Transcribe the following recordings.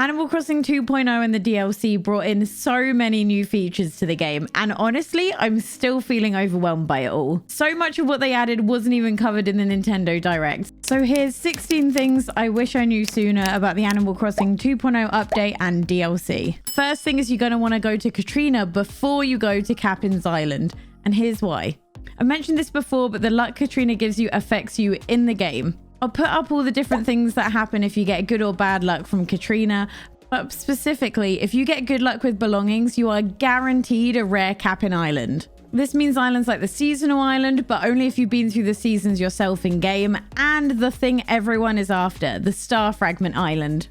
Animal Crossing 2.0 and the DLC brought in so many new features to the game, and honestly, I'm still feeling overwhelmed by it all. So much of what they added wasn't even covered in the Nintendo Direct. So here's 16 things I wish I knew sooner about the Animal Crossing 2.0 update and DLC. First thing is you're going to want to go to Katarina before you go to Captain's Island, and here's why. I mentioned this before, but the luck Katarina gives you affects you in the game. I'll put up all the different things that happen if you get good or bad luck from Katarina, but specifically, if you get good luck with belongings, you are guaranteed a rare Captain Island. This means islands like the Seasonal Island, but only if you've been through the seasons yourself in game, and the thing everyone is after, the Star Fragment Island.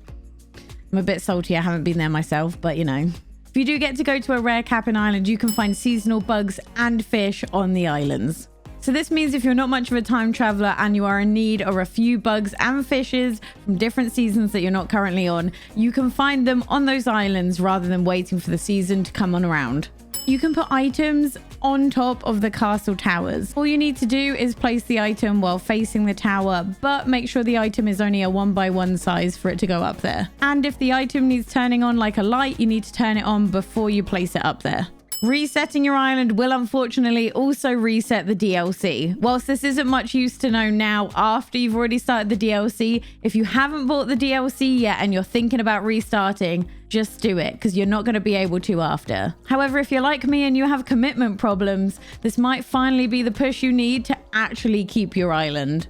I'm a bit salty I haven't been there myself, but you know. If you do get to go to a rare Captain Island, you can find seasonal bugs and fish on the islands. So this means if you're not much of a time traveler and you are in need of a few bugs and fishes from different seasons that you're not currently on, you can find them on those islands rather than waiting for the season to come on around. You can put items on top of the castle towers. All you need to do is place the item while facing the tower, but make sure the item is only a 1x1 size for it to go up there. And if the item needs turning on like a light, you need to turn it on before you place it up there. Resetting your island will unfortunately also reset the DLC. Whilst this isn't much use to know now after you've already started the DLC, if you haven't bought the DLC yet and you're thinking about restarting, just do it because you're not going to be able to after. However, if you're like me and you have commitment problems, this might finally be the push you need to actually keep your island.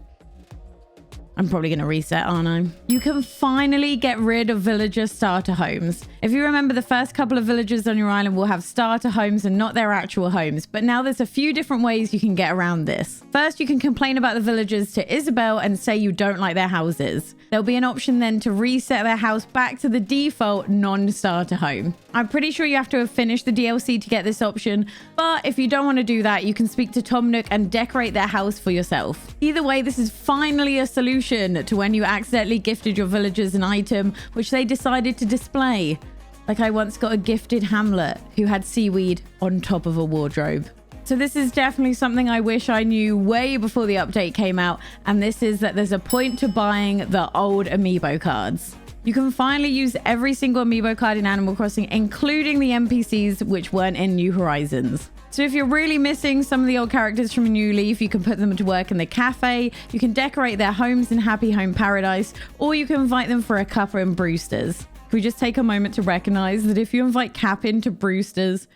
I'm probably going to reset, aren't I? You can finally get rid of villager starter homes. If you remember, the first couple of villagers on your island will have starter homes and not their actual homes, but now there's a few different ways you can get around this. First, you can complain about the villagers to Isabelle and say you don't like their houses. There'll be an option then to reset their house back to the default non-starter home. I'm pretty sure you have to have finished the DLC to get this option, but if you don't want to do that, you can speak to Tom Nook and decorate their house for yourself. Either way, this is finally a solution to when you accidentally gifted your villagers an item which they decided to display. Like I once got a gifted Hamlet who had seaweed on top of a wardrobe. So this is definitely something I wish I knew way before the update came out, and this is that there's a point to buying the old Amiibo cards. You can finally use every single Amiibo card in Animal Crossing, including the NPCs which weren't in New Horizons. So if you're really missing some of the old characters from New Leaf, you can put them to work in the cafe, you can decorate their homes in Happy Home Paradise, or you can invite them for a cuppa in Brewster's. Can we just take a moment to recognize that if you invite Cap into Brewster's,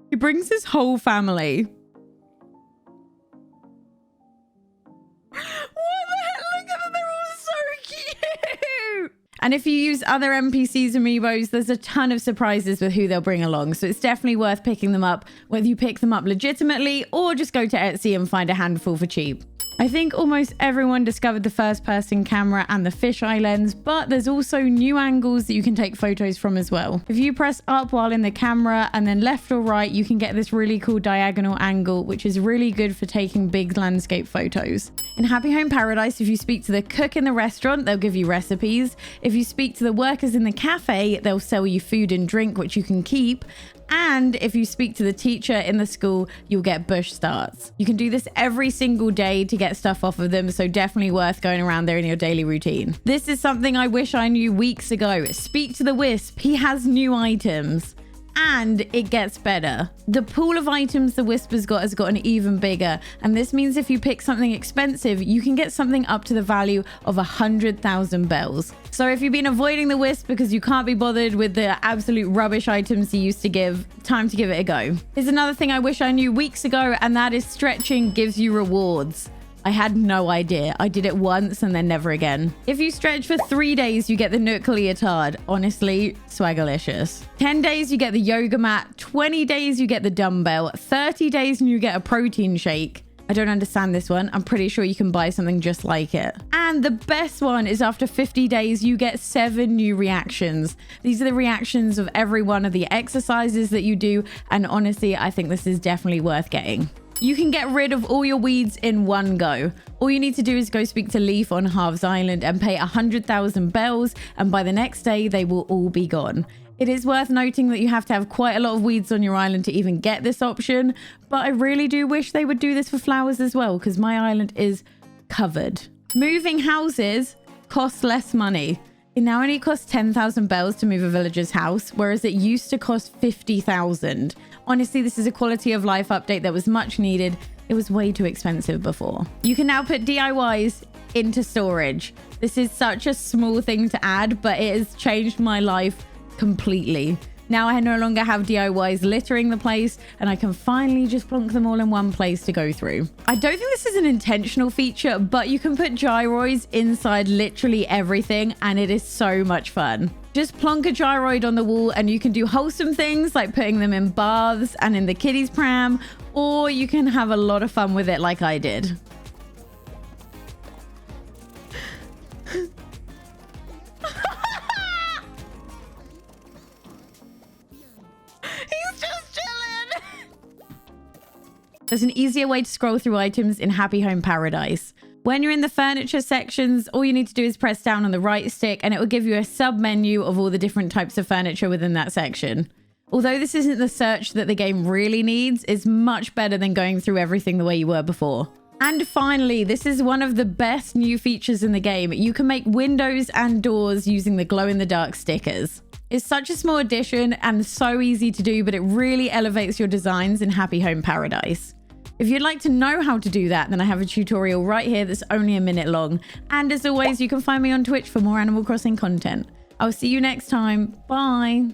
he brings his whole family. What the heck? Look at them, they're all so cute! And if you use other NPCs amiibos, there's a ton of surprises with who they'll bring along. So it's definitely worth picking them up, whether you pick them up legitimately or just go to Etsy and find a handful for cheap. I think almost everyone discovered the first-person camera and the fisheye lens, but there's also new angles that you can take photos from as well. If you press up while in the camera and then left or right, you can get this really cool diagonal angle, which is really good for taking big landscape photos. In Happy Home Paradise, if you speak to the cook in the restaurant, they'll give you recipes. If you speak to the workers in the cafe, they'll sell you food and drink, which you can keep. And if you speak to the teacher in the school, you'll get bush starts. You can do this every single day to get stuff off of them, so definitely worth going around there in your daily routine. This is something I wish I knew weeks ago. Speak to the Wisp. He has new items. And it gets better. The pool of items the Wisp has gotten even bigger, and this means if you pick something expensive, you can get something up to the value of 100,000 bells. So if you've been avoiding the Wisp because you can't be bothered with the absolute rubbish items he used to give, time to give it a go. Here's another thing I wish I knew weeks ago, and that is stretching gives you rewards. I had no idea. I did it once and then never again. If you stretch for 3 days, you get the Nook leotard. Honestly, swaggerlicious. 10 days, you get the yoga mat. 20 days, you get the dumbbell. 30 days, and you get a protein shake. I don't understand this one. I'm pretty sure you can buy something just like it. And the best one is after 50 days, you get 7 new reactions. These are the reactions of every one of the exercises that you do. And honestly, I think this is definitely worth getting. You can get rid of all your weeds in one go. All you need to do is go speak to Leaf on Halves Island and pay 100,000 bells, and by the next day, they will all be gone. It is worth noting that you have to have quite a lot of weeds on your island to even get this option, but I really do wish they would do this for flowers as well, because my island is covered. Moving houses costs less money. It now only costs 10,000 bells to move a villager's house, whereas it used to cost 50,000. Honestly, this is a quality of life update that was much needed. It was way too expensive before. You can now put DIYs into storage. This is such a small thing to add, but it has changed my life completely. Now I no longer have DIYs littering the place, and I can finally just plonk them all in one place to go through. I don't think this is an intentional feature, but you can put gyroids inside literally everything, and it is so much fun. Just plonk a gyroid on the wall and you can do wholesome things like putting them in baths and in the kiddies pram, or you can have a lot of fun with it like I did. There's an easier way to scroll through items in Happy Home Paradise. When you're in the furniture sections, all you need to do is press down on the right stick and it will give you a sub menu of all the different types of furniture within that section. Although this isn't the search that the game really needs, it's much better than going through everything the way you were before. And finally, this is one of the best new features in the game. You can make windows and doors using the glow-in-the-dark stickers. It's such a small addition and so easy to do, but it really elevates your designs in Happy Home Paradise. If you'd like to know how to do that, then I have a tutorial right here that's only a minute long. And as always, you can find me on Twitch for more Animal Crossing content. I'll see you next time. Bye.